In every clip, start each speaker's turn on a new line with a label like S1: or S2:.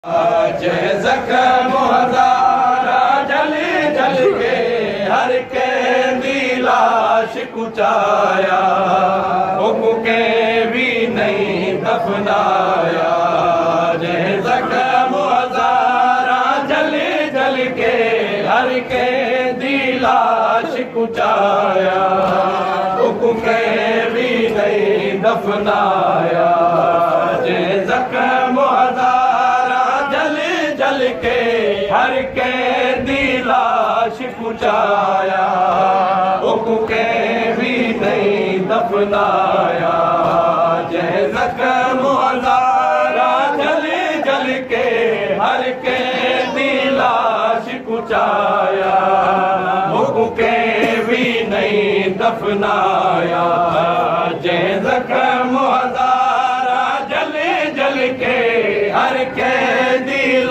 S1: जय ज़ख़्म हज़ारा जल जल के हर के दी लाश कुचाया, हुक्म के भी नहीं दफनाया। जय ज़ख़्म हज़ारा जल जल के हर के दी लाश कुचाया, हुक्म के भी नहीं दफनाया। जय ज़ख़्म जल के हर के दी लाश कुचाया, हुक्म के भी नहीं दफनाया। जय ज़ख़्म हज़ारा जल जल के हर के दी लाश कुचाया, हुक्म के भी नहीं दफनाया। जय ज़ख़्म हज़ारा जल जल के हर के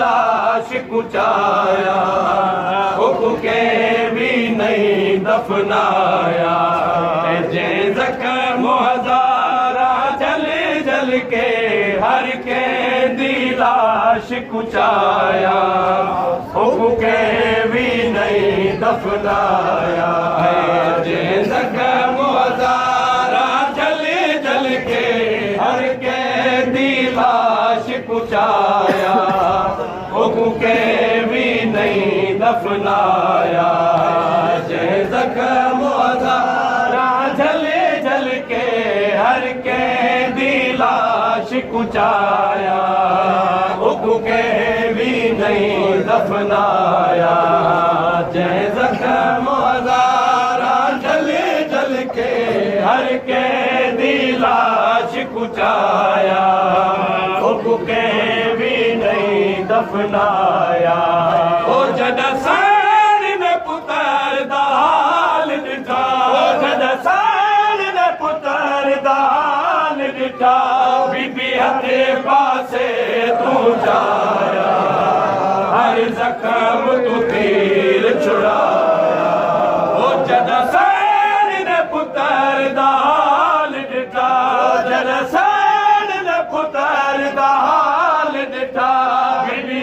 S1: लाश कुचाया, हुक्म के भी नहीं दफनाया। जय ज़ख़्म हज़ारा जल जल के हर के दी लाश कुचाया, हुक्म के भी नहीं दफनाया। जय ज़ख़्म हज़ारा जल जल के हर के दी लाश कुचाया, हुक्म के भी नहीं दफनाया। जय ज़ख़्म हज़ारा जल जल के हर के दी लाश कुचाया, हुक्म के भी नहीं दफनाया। जय ज़ख़्म हज़ारा जल जल के हर के दी लाश कुचाया, हुक्म के भी नहीं दफनाया। ओ जद सैन ने पुत्र दा हाल दिठा, ओ जद सैन ने पुत्र दा हाल दिठा, बीबी हथे पासे तू जाया, हर ज़ख़्म तू तीर छुड़ाया। ओ जद सैन ने पुत्र दा हाल दिठा, जद सैन ने पुत्र दा हाल दिठा,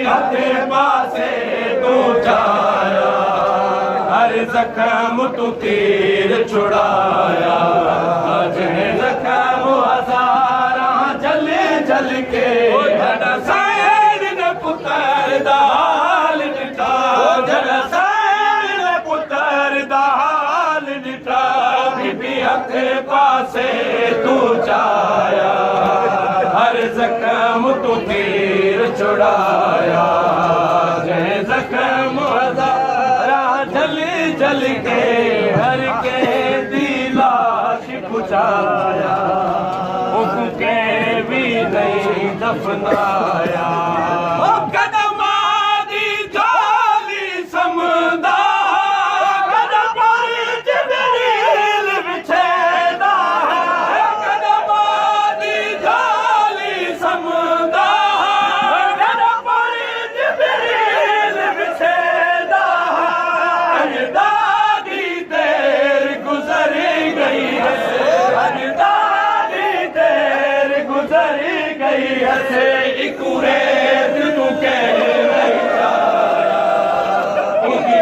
S1: हथे पासे तू जाया, हर ज़ख़्म तू तीर छुड़ाया। जय ज़ख़्म हज़ारा जल जल के जद सैन ने पुत्र दा हाल दिठा, जद सैन ने पुत्र दा हाल दिठा, बीबी हथे पासे तू जाया, हर ज़ख़्म तू तीर छुड़ाया। जय ज़ख़्म हज़ारा जल जल के हर के दी लाश कुचाया, हुक्म के भी नहीं दफनाया।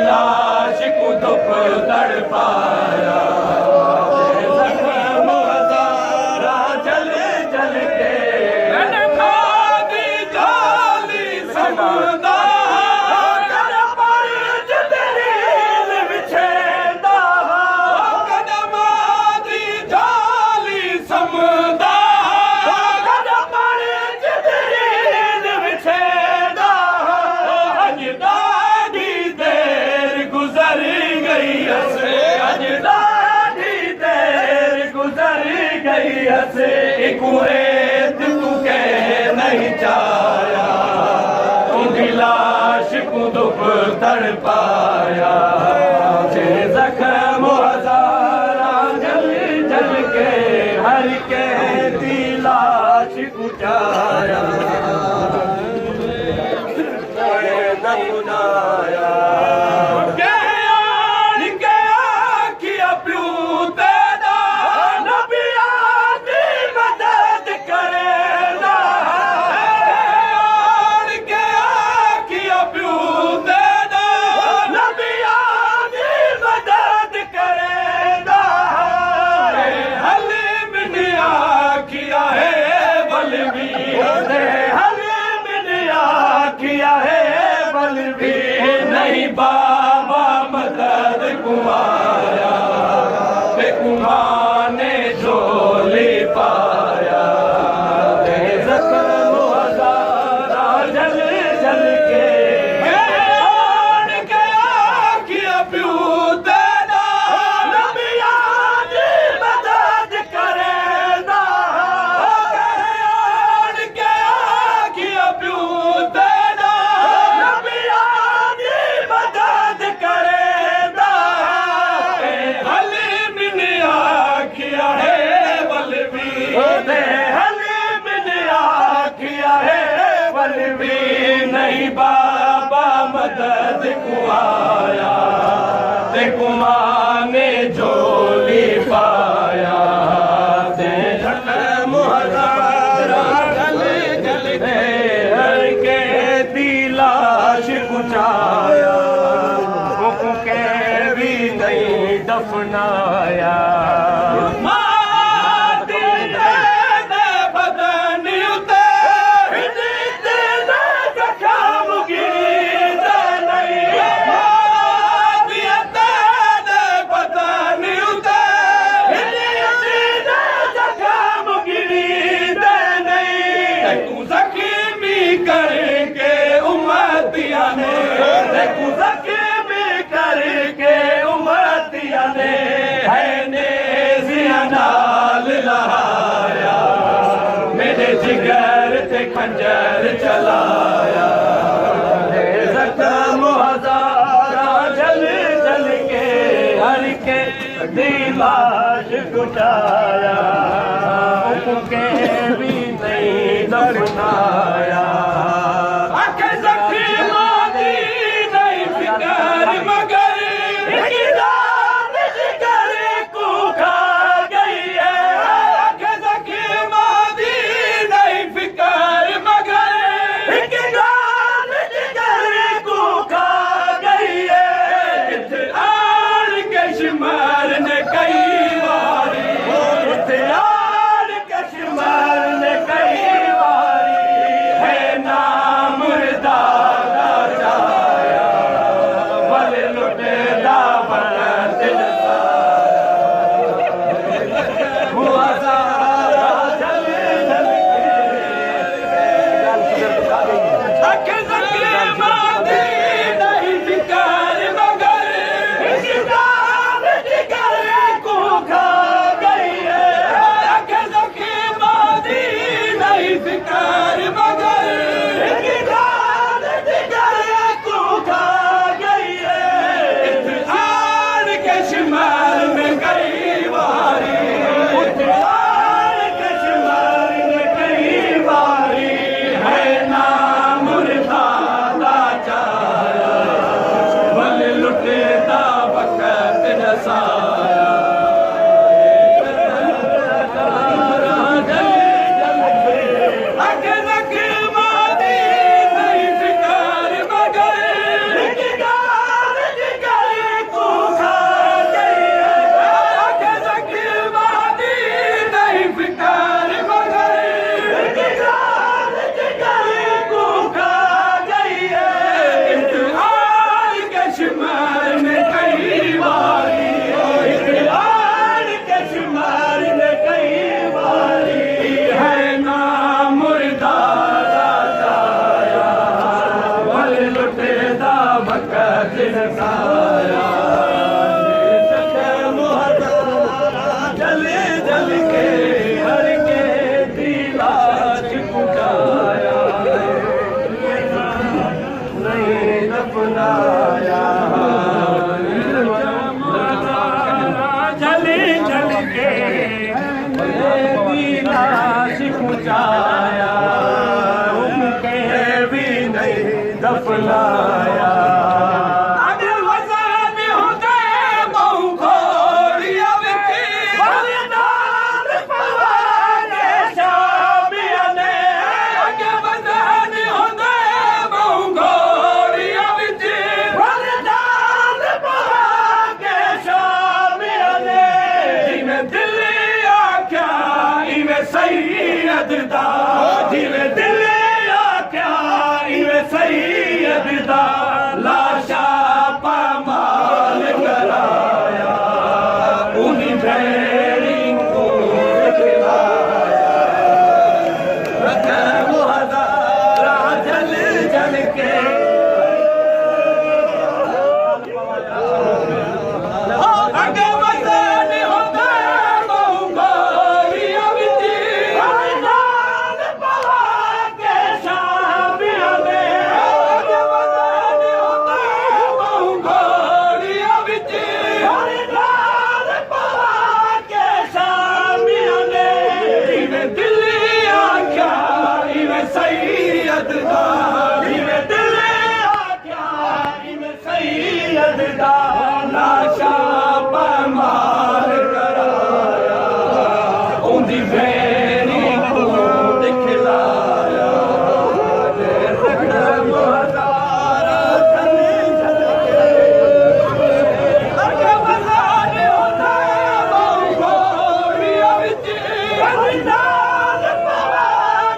S1: लाश को धुप तड़पाया। जय ज़ख़्म हज़ारा जल जल के खादी जाली समदा, कर पर जदरील बिछेदा, कदम दी जाली समदा, कर पर जदरील बिछेदा। अजदा हसे एक रेत तू कह नहीं चाया, उनकी लाश को धुप तड़पाया। जय ज़ख़्म हज़ारा जल जल के हर के दी लाश कुचाया, दफनाया। करे आखिया है बल भी नहीं बाबा मदद कुमाया ते कुमाने झोली पाया ते जख्म हजारा जल जल के आन के आखिया प्यू तेरा नबिया दी मदद करेंदा आन के आखिया प्यू तेरा नबिया दी मदद करेंदा हलीम ने आखिया है बलवी हलीम ने आखिया है बलवी नहीं बाबा मदद को आया ते कुमाने झोली पाया ते जख्म हजारा जल जल के हर के दिलाश कुचाया के भी नहीं दफनाया करके उम्मतिया ने करके उम्मतिया ने है नेज़िया नाल लहाया मेरे जिगर ते खंजर चलाया जख्म हजारा जल जल के हर के दिलाश कुचाया के भी नहीं दफनाया दफनाया सैयद दा जिवे दिल आख्या इवे सैयद सैयद दा लाशा पामाल कराया उन्हीं भेड़ी को दिखलाया वो हज़ारा जल जल के लाशा पामाल कराया उन्हीं भेड़ी को दिखलाया वो हज़ारा जल जल के बज़ार होता बहुगोरिया विच बलिदान पवा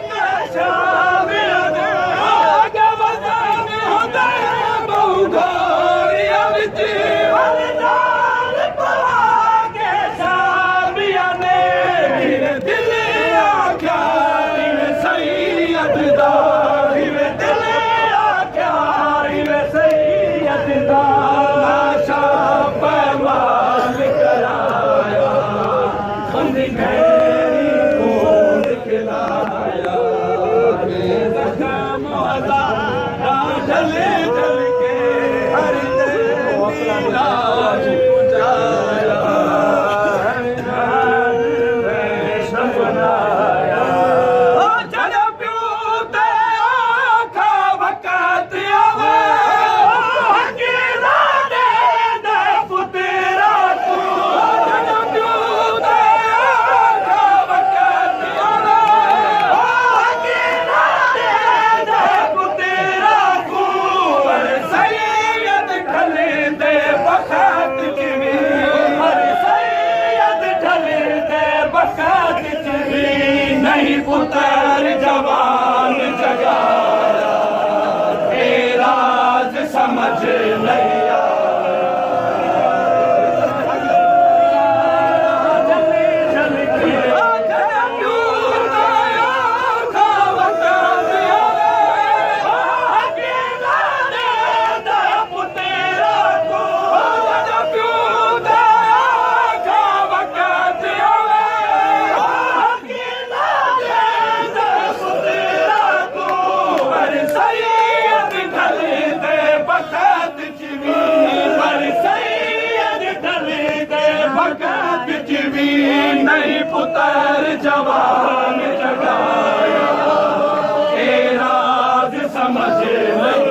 S1: के शामिया दे बज़ार होता बहुगोरिया विच बलिदान पवा के शामिया ने दिल आख्या इवे सैयद दा इवे दिल आख्या इवे सैयद दा लाशा पामाल कराया उन्हीं भेड़ी को दिखलाया ज़ख़्म हज़ारा जल जल के हर लाज पुजाया बनाया चल प्यो ते आखा वक़्त आवे अकेला दे पुतरा तू चल प्यो ते आखा वक़्त आवे अकेला दे पुतरा तू पर सैयद ढले दे बख़त जिवी हर सैयद ढले दे बख़त जिवी नहीं पुत्र जवान जगाया ए राज समझ नहीं नहीं पुत्र जवान जगाया ए राज समझ नहीं